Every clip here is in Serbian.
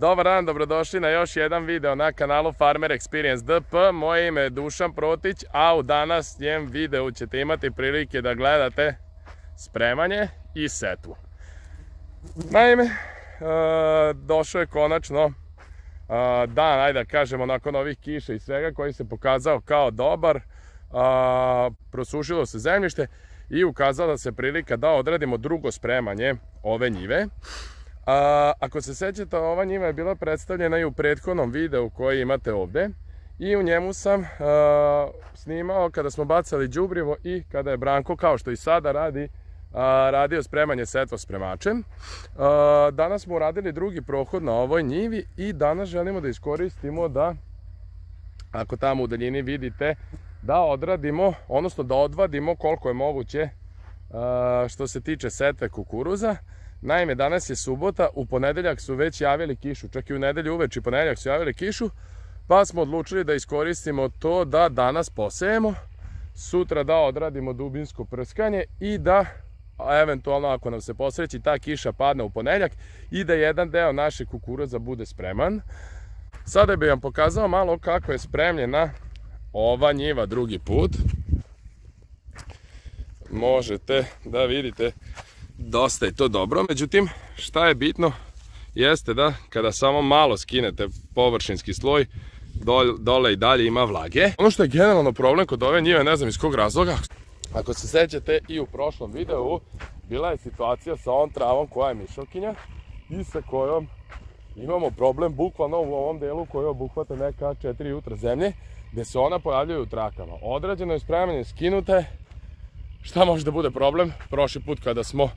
Dobar dan, dobrodošli na još jedan video na kanalu Farmer Experience DP. Moje ime je Dušan Protić, a u današnjem videu ćete imati prilike da gledate spremanje i setvu. Naime, došao je konačno dan, ajde da kažemo, nakon ovih kiša i svega, koji se pokazao kao dobar. Prosušilo se zemljište i ukazala se prilika da odradimo drugo spremanje ove njive. Ako se sećate, ova njiva je bila predstavljena i u prethodnom videu koji imate ovde i u njemu sam snimao kada smo bacali đubrivo i kada je Branko, kao što i sada radi, radio spremanje setva spremačem. Danas smo uradili drugi prohod na ovoj njivi i danas želimo da iskoristimo da, ako tamo u daljini vidite, da odradimo, odnosno da odvadimo koliko je moguće što se tiče setve kukuruza. Naime, danas je subota, u ponedeljak su već javili kišu, čak i u nedelju uveče i ponedeljak su javili kišu, pa smo odlučili da iskoristimo to da danas posejemo, sutra da odradimo dubinsko prskanje i da, eventualno ako nam se posreći, ta kiša padne u ponedeljak i da jedan deo naše kukuruza bude spreman. Sada bih vam pokazao malo kako je spremljena ova njiva drugi put. Možete da vidite, dosta je to dobro, međutim, šta je bitno jeste da kada samo malo skinete površinski sloj, dole i dalje ima vlage. Ono što je generalno problem kod ove njive, ne znam iz kog razloga, ako se sećate i u prošlom videu, bila je situacija sa ovom travom koja je mišokinja i sa kojom imamo problem bukvalno u ovom delu koji obuhvata neka 4 jutra zemlje, gde se ona pojavljaju u trakama. Odrađeno je spremanje, skinute. Šta može da bude problem? Prošli put kada smo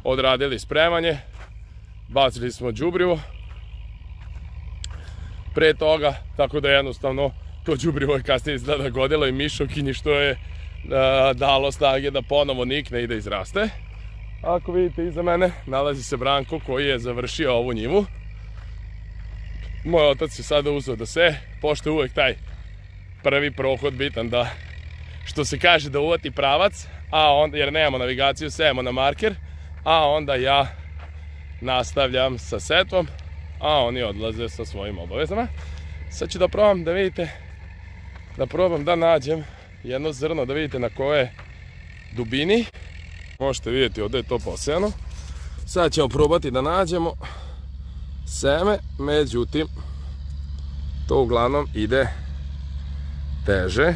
odradili spremanje, bacili smo đubrivo pre toga, tako da jednostavno to đubrivo je kasnije izgleda godilo i mišokinji, što je dalo snage da ponovo nikne i da izraste. Ako vidite iza mene, nalazi se Branko koji je završio ovu njivu. Moj otac je sada uzeo da seje, pošto je uvek taj prvi prohod bitan da, što se kaže, da uvati pravac, jer nemamo navigaciju, sejemo na marker, a onda ja nastavljam sa setvom, a oni odlaze sa svojim obavezama. Sad ću da probam da vidite, da nađem jedno zrno, da vidite na kojoj dubini. Možete vidjeti ovdje je to posejano. Sad ćemo probati da nađemo seme, međutim, to uglavnom ide teže,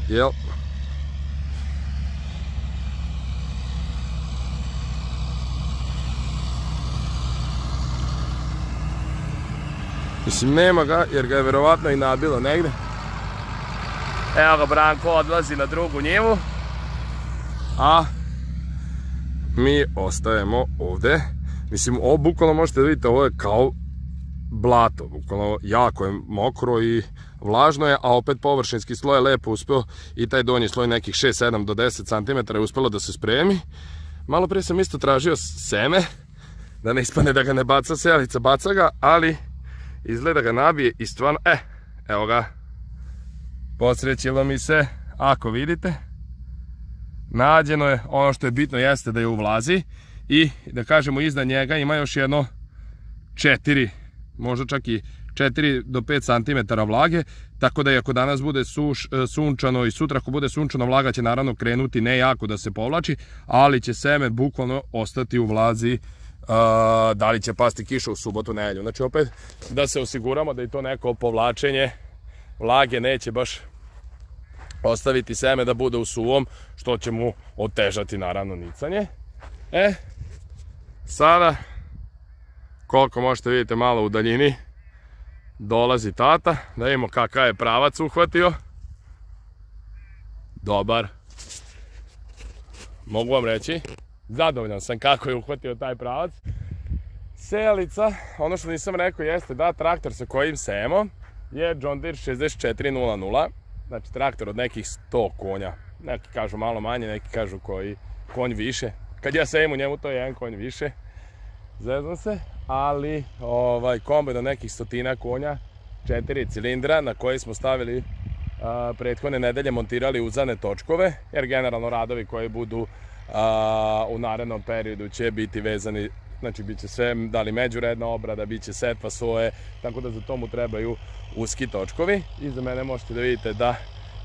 jel? Mislim, nema ga, jer ga je verovatno i nabilo negde. Evo ga, Branko odlazi na drugu njivu, a mi ostajemo ovde. Mislim, ovo bukvalno možete da vidite, ovo je kao blato, bukvalno jako je mokro i vlažno je, a opet površinski sloj je lepo uspeo i taj donji sloj nekih 6, 7 do 10 cm je uspelo da se spremi. Malo prije sam isto tražio seme, da ne ispane da ga ne baca sejalica, baca ga, ali izgleda ga nabije i stvarno, evo ga, posrećilo mi se, ako vidite, nađeno je. Ono što je bitno jeste da je u vlazi i da kažemo iznad njega ima još jedno 4, možda čak i 4 do 5 cm vlage, tako da i ako danas bude sunčano i sutra ako bude sunčano, vlaga će naravno krenuti ne jako da se povlači, ali će seme bukvalno ostati u vlazi. Da li će pasti kiša u subotu, nedelju. Znači opet da se osiguramo da i to neko povlačenje vlage neće baš ostaviti seme da bude u suvom, što će mu otežati naravno nicanje. Sada, koliko možete vidite malo u daljini, dolazi tata, da vidimo kakav je pravac uhvatio. Dobar. Mogu vam reći, zadovoljan sam kako je uhvatio taj pravac. Sejalica, ono što nisam rekao jeste da traktor sa kojim sejemo je John Deere 6400, znači traktor od nekih 100 konja. Neki kažu malo manje, neki kažu koji konj više. Kad ja sejem u njemu, to je jedan konj više, zeznam se, ali kombajn od nekih 100 konja, 4 cilindra na koji smo stavili prethodne nedelje, montirali uzane točkove, jer generalno radovi koji budu u narednom periodu će biti vezani znači bit će sve, da li međuredna obrada, bit će setva soje, tako da za tomu trebaju uski točkovi. Iza mene možete da vidite da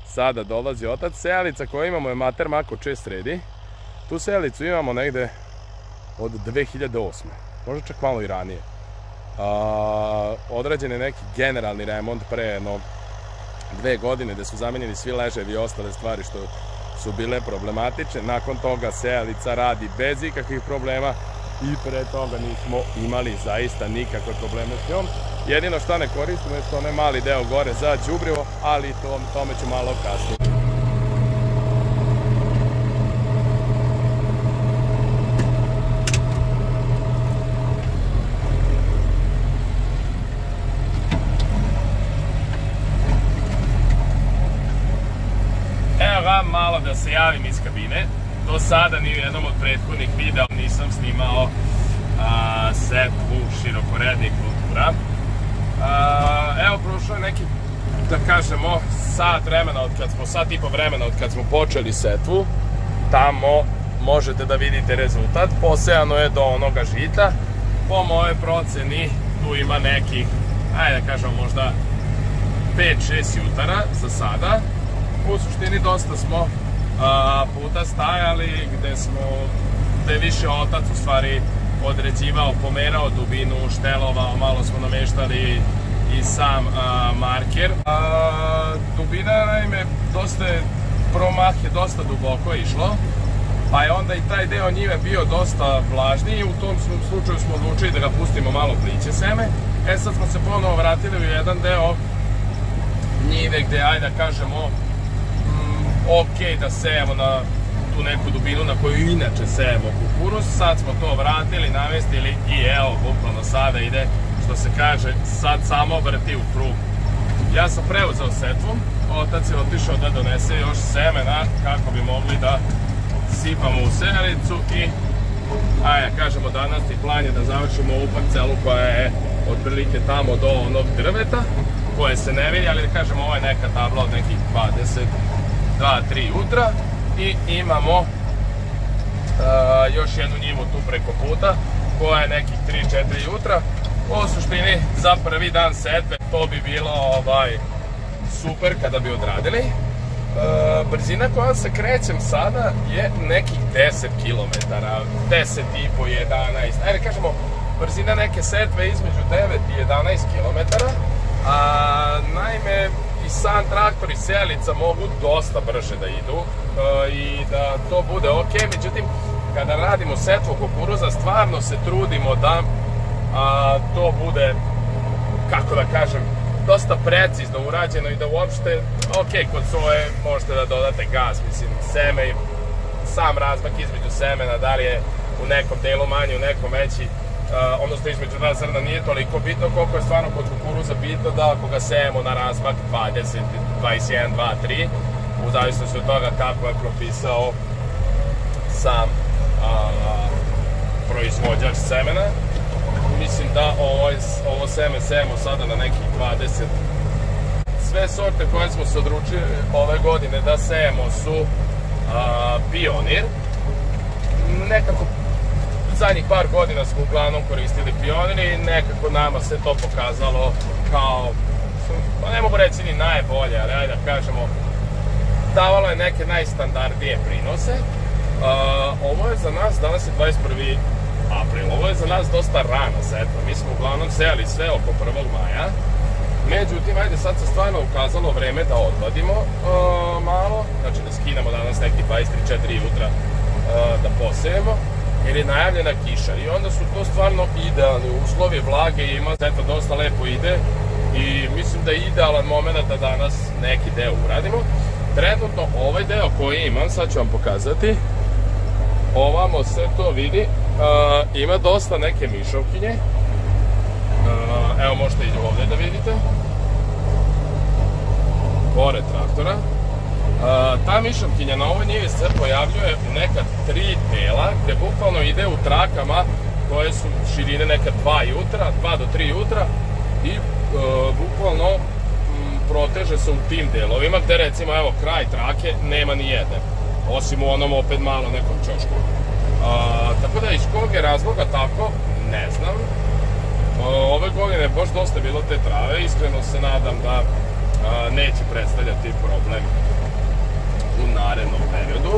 sada dolazi otac. Sejalica koju imamo je Mater Mako 6 redi. Tu sejalicu imamo negde od 2008. Možda čak malo i ranije. Odrađen je neki generalni remont pre jedno 2 godine gde su zamenjeni svi leževi i ostale stvari što su bile problematične. Nakon toga sejalica radi bez ikakvih problema i pre toga nismo imali zaista nikakve probleme s njom. Jedino što ne koristimo je onaj mali deo gore za đubrivo, ali tome ću malo kasnije. Malo da se javim iz kabine. Do sada ni u jednom od prethodnih videa nisam snimao setvu širokorednih kultura. Evo, prošlo je neki, da kažemo, sat i po vremena od kad smo počeli setvu. Tamo možete da vidite rezultat. Posejano je do onoga žita. Po moje proceni tu ima nekih, ajde da kažemo, možda 5-6 jutara za sada. U suštini dosta smo puta stajali gde je više otac u stvari određivao, pomerao dubinu, štelovao, malo smo nameštali i sam marker. Dubina, naime, promah je dosta duboko išlo, pa je onda i taj deo njive bio dosta vlažniji. U tom slučaju smo odlučili da ga pustimo malo pliće seme. Sad smo se ponovo vratili u jedan deo njive gde, ajde da kažemo, ok da sejemo na tu neku dubinu na koju inače sejemo kukuruz. Sad smo to vratili, namestili i evo, bukvalno sada ide, što se kaže, sad samo vrti u krug. Ja sam preuzeo setvu, otac je otišao da donese još semena kako bi mogli da sipamo u sejalicu i, ajde, kažemo, danas i plan je da završimo ovu parcelu koja je otprilike tamo do onog drveta, koje se ne vidi, ali da kažemo, ovo je neka tabla od nekih 2-3 jutra i imamo još jednu njivu tu preko puta koja je nekih 3-4 jutra. U suštini za prvi dan setve to bi bilo super kada bi odradili. Brzina kojom se krećem sada je nekih 10 km, 10,5, 11, ajde kažemo brzina neke setve između 9 i 11 km. Naime, i sam traktor i sejalica mogu dosta brže da idu i da to bude ok, međutim kada radimo setvu kukuruza stvarno se trudimo da to bude, kako da kažem, dosta precizno urađeno i da uopšte, ok, kod soje možete da dodate gas, mislim, seme i sam razmak između semena, da li je u nekom delu manji, u nekom veći, odnosno između dva zrna nije toliko bitno koliko je stvarno kod kukuruza bitno da ako ga sejemo na razmak 20, 21, 2, 3, u zavisnosti od toga kako je propisao sam proizvođač semena. Mislim da ovo seme sejemo sada na nekih 20. Sve sorte koje smo se odlučili ove godine da sejemo su Pionir. Nekako zadnjih par godina smo uglavnom koristili Pionir i nekako nama se to pokazalo kao, pa ne mogu reći ni najbolje, ali ajde da kažemo, davalo je neke najstandardnije prinose. Ovo je za nas, danas je 21. april, ovo je za nas dosta rana setva. Mi smo uglavnom sejali sve oko 1. maja. Međutim, ajde, sad se stvarno ukazalo vreme da odvadimo malo, znači da skinemo danas neki 23-4 jutra da posejemo, jer je najavljena kiša i onda su to stvarno idealni uslovi, vlage ima, setva dosta lepo ide i mislim da je idealan moment da danas neki deo uradimo. Trenutno ovaj deo koji imam, sad ću vam pokazati, ovamo se to vidi, ima dosta neke mišovkinje, evo možete i ovdje da vidite, pored traktora. Ta mišovkinja na ovoj njivi se pojavljuje u neka 3 dela, gde bukvalno ide u trakama koje su širine neka 2 do 3 jutra i bukvalno proteže se u tim delovima, gde recimo evo kraj trake nema ni jedne, osim u onom opet malo nekom čošku. Tako da iz kog je razloga tako, ne znam. Ove godine baš dosta bilo te trave, iskreno se nadam da neće predstavljati problem u narednom periodu.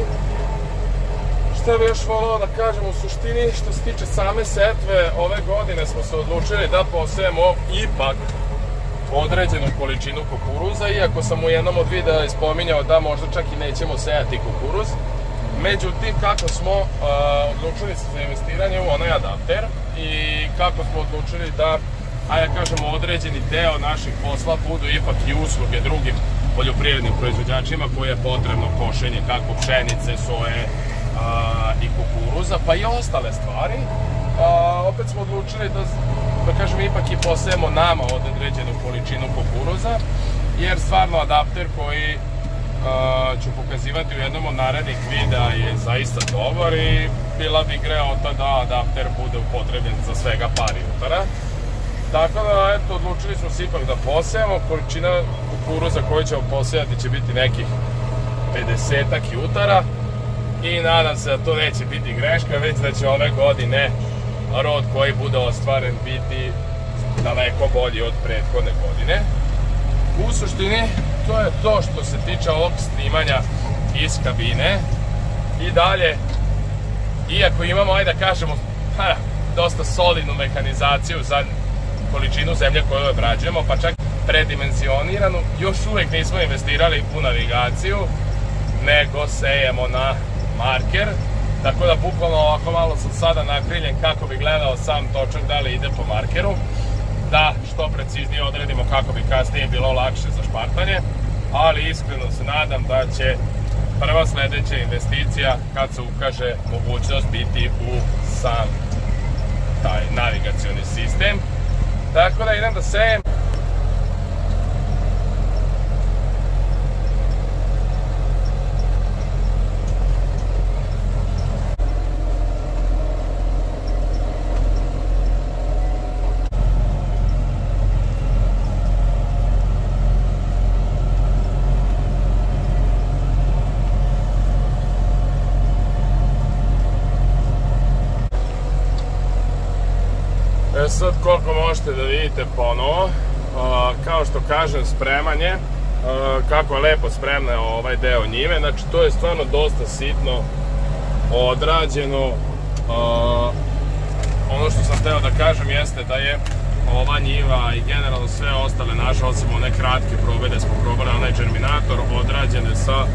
Šta bi još volao da kažem u suštini, što se tiče same setve, ove godine smo se odlučili da posejemo ipak određenu količinu kukuruza, iako sam u jednom od videa ispominjao da možda čak i nećemo sejati kukuruz. Međutim, kako smo odlučili se za investiranje u onaj adapter i kako smo odlučili da, ajde kažemo, određeni deo naših posla budu ipak i usluge drugim poljoprivrednim proizvođačima koje je potrebno košenje kako pšenice, soje i kukuruza, pa i ostale stvari. Opet smo odlučili da kažem, ipak i posejemo nama određenu količinu kukuruza, jer stvarno adapter koji ću pokazivati u jednom od narednih videa je zaista dobar i bila bi greota da adapter bude upotrebljen za svega par jutara. Tako da, eto, odlučili smo se ipak da posejemo. Količina kukuruza koju ćemo posejati će biti nekih 50-ak jutara i nadam se da to neće biti greška, već da će ove godine rod koji bude ostvaren biti daleko bolji od prethodne godine. U suštini, to je to što se tiče ovog snimanja iz kabine. I dalje, iako imamo, ajde da kažemo, dosta solidnu mehanizaciju za količinu zemlje koju obrađujemo, pa čak predimenzioniranu, još uvek nismo investirali u navigaciju, nego sejemo na marker. Tako da, bukvalno ovako malo sam sada nakriljen kako bi gledao sam točak da li ide po markeru, da što preciznije odredimo kako bi kasnije bilo lakše za špartanje, ali iskreno se nadam da će prva sledeća investicija, kad se ukaže mogućnost, biti u sam taj navigacioni sistem. Tako da idem da sejem. Sad koliko možete da vidite ponovo, kao što kažem, spremanje, kako je lepo spremna ovaj deo njive, znači to je stvarno dosta sitno odrađeno. Ono što sam hteo da kažem jeste da je ova njiva i generalno sve ostale naše, osim one kratke probe da smo probali onaj germinator, odrađene sa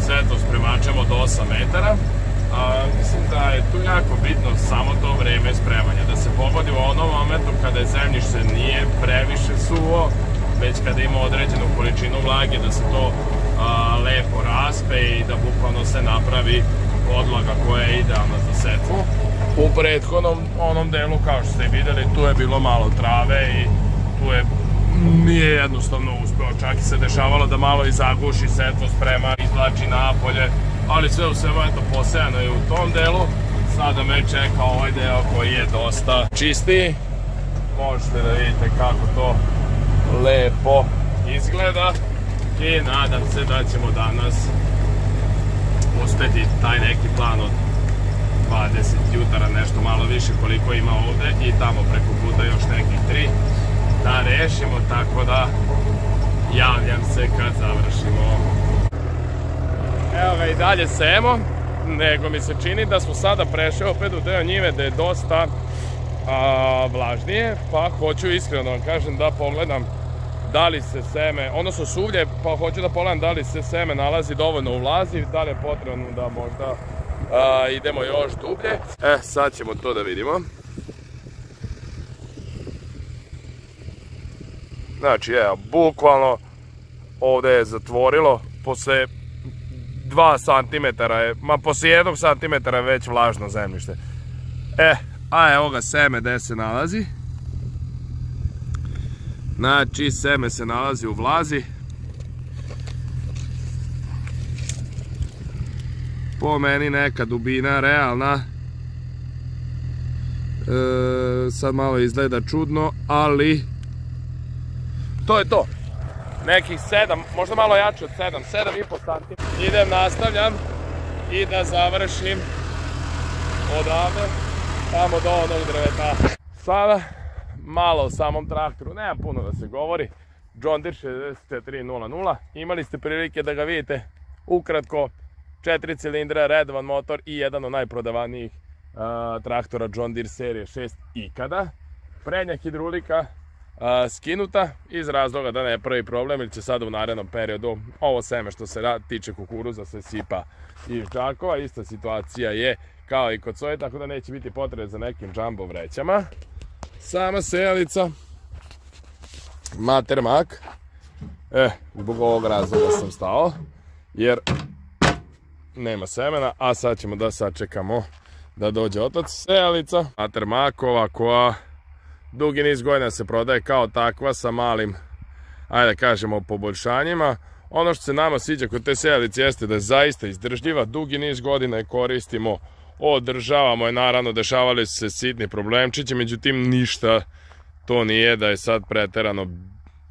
svetlospremačem od 8 metara. Mislim da je tu jako bitno samo to vreme spremanja, da se pogodi u onom momentu kada je zemljište nije previše suvo, već kada ima određenu količinu vlage, da se to lepo raspe i da bukvalno se napravi podloga koja je idealna za setvu. U prethodnom onom delu, kao što ste videli, tu je bilo malo trave i tu je nije jednostavno uspeo, čak i se dešavalo da malo i zaguši setvu, sprema, izvlači napolje, ali sve u svemu, eto, posejano je u tom delu. Sada me čeka ovaj deo koji je dosta čistiji. Možete da vidite kako to lepo izgleda i nadam se da ćemo danas uspeti taj neki plan od 20 jutara, nešto malo više koliko ima ovde i tamo preko puta još nekih 3 da rešimo, tako da javljam se kad završimo. Evo ga, i dalje sejemo, nego mi se čini da smo sada prešli opet u deo njive da je dosta vlažnije, pa hoću iskreno vam kažem da pogledam da li se seme, odnosno suvlje, pa hoću da pogledam da li se seme nalazi dovoljno u vlazi, da li je potrebno da možda idemo još dublje. Sad ćemo to da vidimo. Znači, evo, bukvalno ovde je zatvorilo, posle 2 cm je, ma poslije 1 cm je već vlažno zemljište. A evo ga seme gde se nalazi. Znači, seme se nalazi u vlazi. Po meni neka dubina realna. Sad malo izgleda čudno, ali to je to. Nekih 7, možda malo jače od 7,5 cm. Idem, nastavljam i da završim odavde, tamo do onog drveta. Sada malo o samom traktoru, nema puno da se govori. John Deere 6300, imali ste prilike da ga vidite ukratko, 4 cilindra, redovan motor i jedan od najprodavanijih traktora John Deere serije 6 ikada. Prednja hidrolika skinuta iz razloga da ne pravi problem, ili će sada u narednom periodu ovo seme što se tiče kukuruza se sipa iz džakova. Ista situacija je kao i kod soje, tako da neće biti potrebe za nekim jumbo vrećama. Sama sejalica Mater Mak, zbog ovog razloga sam stao, jer nema semena, a sad ćemo da sačekamo da dođe otac. Sejalica Mater Makova koja dugi niz godina se prodaje kao takva sa malim, ajde da kažemo, poboljšanjima. Ono što se nama sviđa kod te sejalice jeste da je zaista izdržljiva, dugi niz godina je koristimo, održavamo je, naravno dešavali su se sitni problemčići, međutim ništa to nije da je sad preterano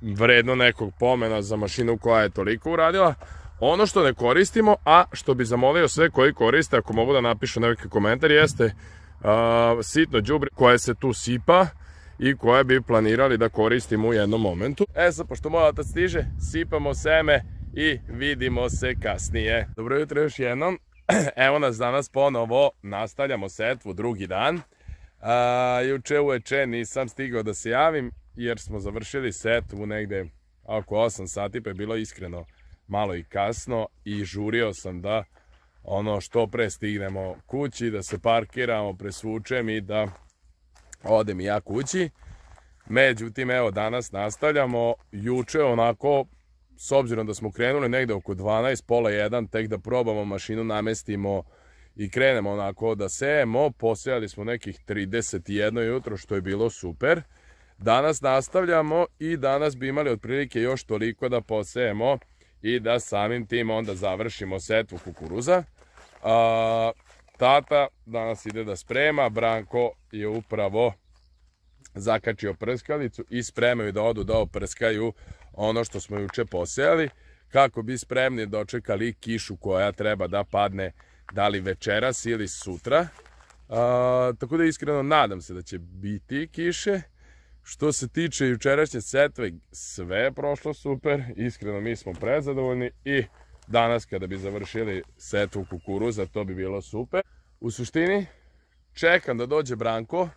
vredno nekog pomena za mašinu koja je toliko uradila. Ono što ne koristimo, a što bi zamolio sve koji koriste, ako mogu da napišu neki komentar, jeste sitno đubre koje se tu sipa i koje bi planirali da koristimo u jednom momentu. Sad, pošto moj otac stiže, sipamo seme i vidimo se kasnije. Dobro jutro još jednom. Evo nas danas ponovo, nastavljamo setvu drugi dan. Juče uveče nisam stigao da se javim jer smo završili setvu negde oko 8 sati, pa je bilo iskreno malo i kasno i žurio sam da što pre stignemo kući, da se parkiramo, presvučem i da odem i ja kući. Međutim, evo danas nastavljamo. Juče onako, s obzirom da smo krenuli negde oko 12, pola 1, tek da probamo mašinu, namestimo i krenemo onako da sejemo. Posejali smo nekih 31 jutro, što je bilo super. Danas nastavljamo i danas bi imali otprilike još toliko da posejemo i da samim tim onda završimo setvu kukuruza. Tata danas ide da sprema, Branko je upravo zakačio prskalicu i spremaju da odu da oprskaju ono što smo juče posejali, kako bi spremni dočekali kišu koja treba da padne da li večeras ili sutra. Tako da iskreno nadam se da će biti kiše. Što se tiče jučerašnje setve, sve je prošlo super, iskreno mi smo prezadovoljni i danas kada bi završili setvu kukuruza to bi bilo super. U suštini čekam da dođe Branko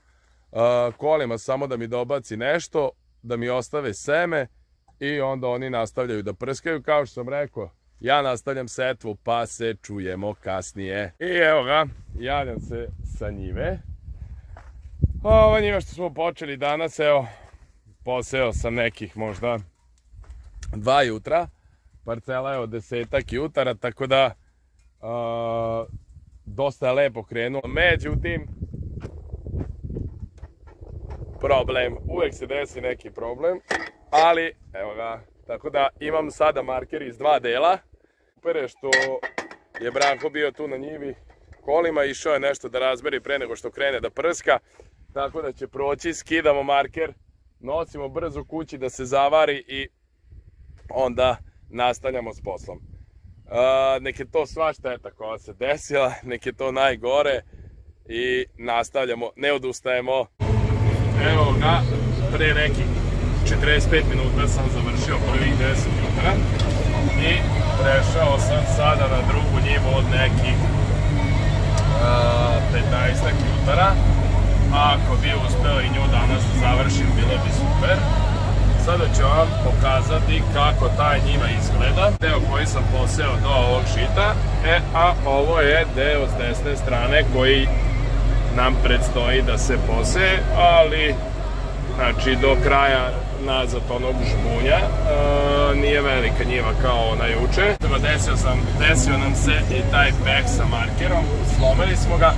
kolima samo da mi dobaci nešto, da mi ostave seme i onda oni nastavljaju da prskaju. Kao što sam rekao, ja nastavljam setvu pa se čujemo kasnije. I evo ga, javljam se sa njive. Ova njiva što smo počeli danas, evo, poseo sam nekih možda 2 jutra. Parcela je od 10-ak jutara, tako da dosta je lepo krenulo. Međutim, problem, uvek se desi neki problem, ali evo ga, tako da imam sada marker iz 2 dela. Super je što je Branko bio tu na njivi kolima, išao je nešto da razmeri pre nego što krene da prska, tako da će proći, skidamo marker, nosimo brzo kući da se zavari i onda nastavljamo s poslom. Nek je to sva šteta koja se desila, nek je to najgore i nastavljamo, ne odustajemo. Evo ga, pre nekih 45 minuta sam završio prvih 10 jutra i prešao sam sada na drugu njivu od nekih 15 jutara. Ako bi uspeo i nju danas da završim, bilo bi super. Sada ću vam pokazati kako taj njiva izgleda. Deo koji sam poseo do ovog žita, a ovo je deo s desne strane koji nam predstoji da se poseje, ali znači do kraja nazad onog žbunja. Nije velika njiva kao ona juče. Desio nam se i taj peh sa markerom, slomili smo ga.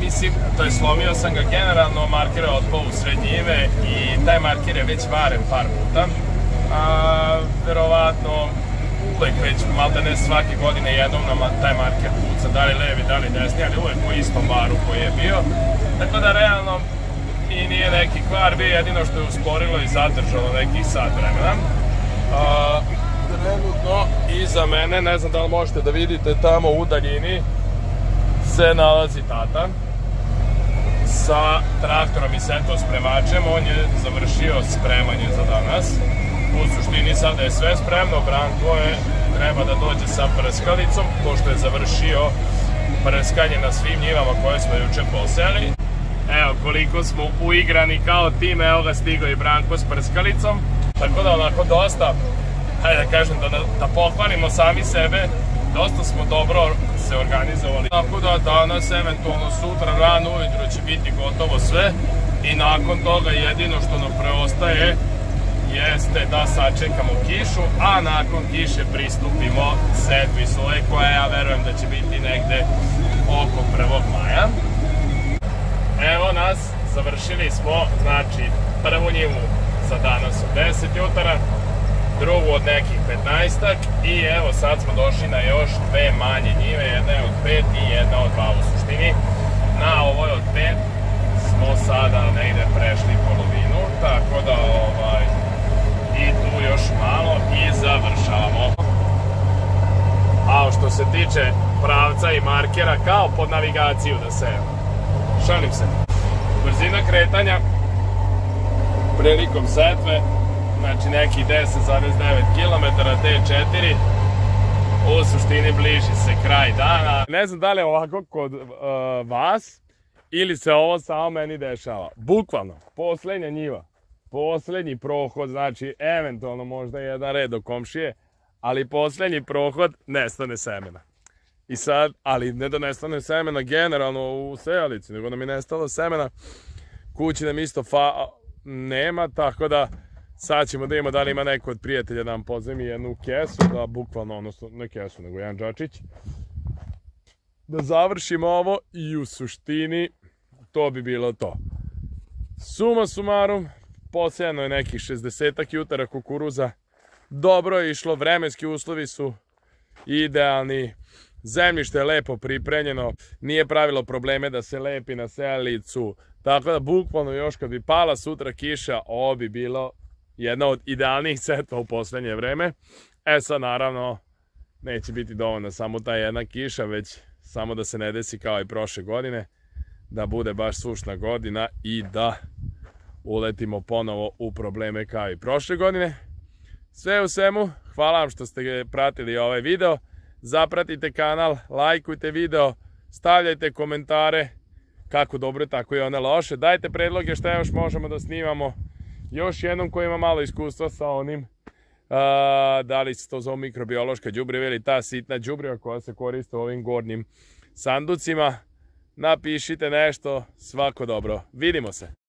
Mislim, to je slomio sam ga generalno, marker je otpao u sred njive i taj marker je već varen par puta. Verovatno uvek već malte ne svake godine jednom nam taj marker puca, da li levi, da li desni, ali uvek u istom baru koji je bio. Tako da realno i nije neki kvar, bio jedino što je usporilo i zadržalo nekih sat vremena. Trenutno iza mene, ne znam da li možete da vidite, tamo u daljini se nalazi tata sa traktorom i setospremačem. On je završio spremanje za danas. U suštini sada je sve spremno. Branko treba da dođe sa prskalicom, pošto je završio prskanje na svim njivama koje smo juče posejali. Evo koliko smo uigrani kao tim, evo ga stigao i Branko s prskalicom. Tako da onako dosta, hajde da kažem, da pohvalimo sami sebe, dosta smo dobro se organizovali. Tako da danas, eventualno sutra, rano ujutro će biti gotovo sve i nakon toga jedino što nam preostaje jeste da sačekamo kišu, a nakon kiše pristupimo setvi soje koja ja verujem da će biti negde oko 1. maja. Evo nas, završili smo, znači, prvu njivu za danas od 10 jutara, drugu od nekih 15-ak i evo sad smo došli na još dve manje njive, jedna je od 5 i jedna od 2 u suštini. Na ovoj od 5 smo sada negde prešli polovinu, tako da i tu još malo i završavamo. A što se tiče pravca i markera, kao pod navigaciju da se šalim se. Brzina kretanja prilikom setve, znači neki 10,9 km, T4, u suštini bliži se kraj dana. Ne znam da li je ovako kod vas ili se ovo samo meni dešava. Bukvalno, poslednja njiva, poslednji prohod, znači eventualno možda jedan red do komšije, ali poslednji prohod nestane semena. I sad, ali ne da nestane semena generalno u sejalici, nego da mi nestalo semena, kući nam isto nema, tako da sad ćemo da imamo da li ima neko od prijatelja da nam pozemi jednu kesu, da bukvalno, odnosno ne kesu, nego jedan džačić, da završimo ovo i u suštini to bi bilo to. Suma sumarum, posejano je nekih 60-ak jutara kukuruza, dobro je išlo, vremenski uslovi su idealni, zemljište je lepo pripremljeno, nije pravilo probleme da se lepi na sejalicu, tako da bukvalno još kad bi pala sutra kiša, ovo bi bilo jedna od idealnijih setva u poslednje vreme. E sad naravno neće biti dovoljna samo ta jedna kiša, već samo da se ne desi kao i prošle godine, da bude baš sušna godina i da uletimo ponovo u probleme kao i prošle godine. Sve u svemu, hvala vam što ste pratili ovaj video. Zapratite kanal, lajkujte video, stavljajte komentare, kako dobre, tako i one loše. Dajte predloge šta još možemo da snimamo. Još jednom ko ima malo iskustva sa onim, da li se to zove mikrobiološka đubriva ili ta sitna đubriva koja se koriste u ovim gornjim sanducima. Napišite nešto, svako dobro. Vidimo se.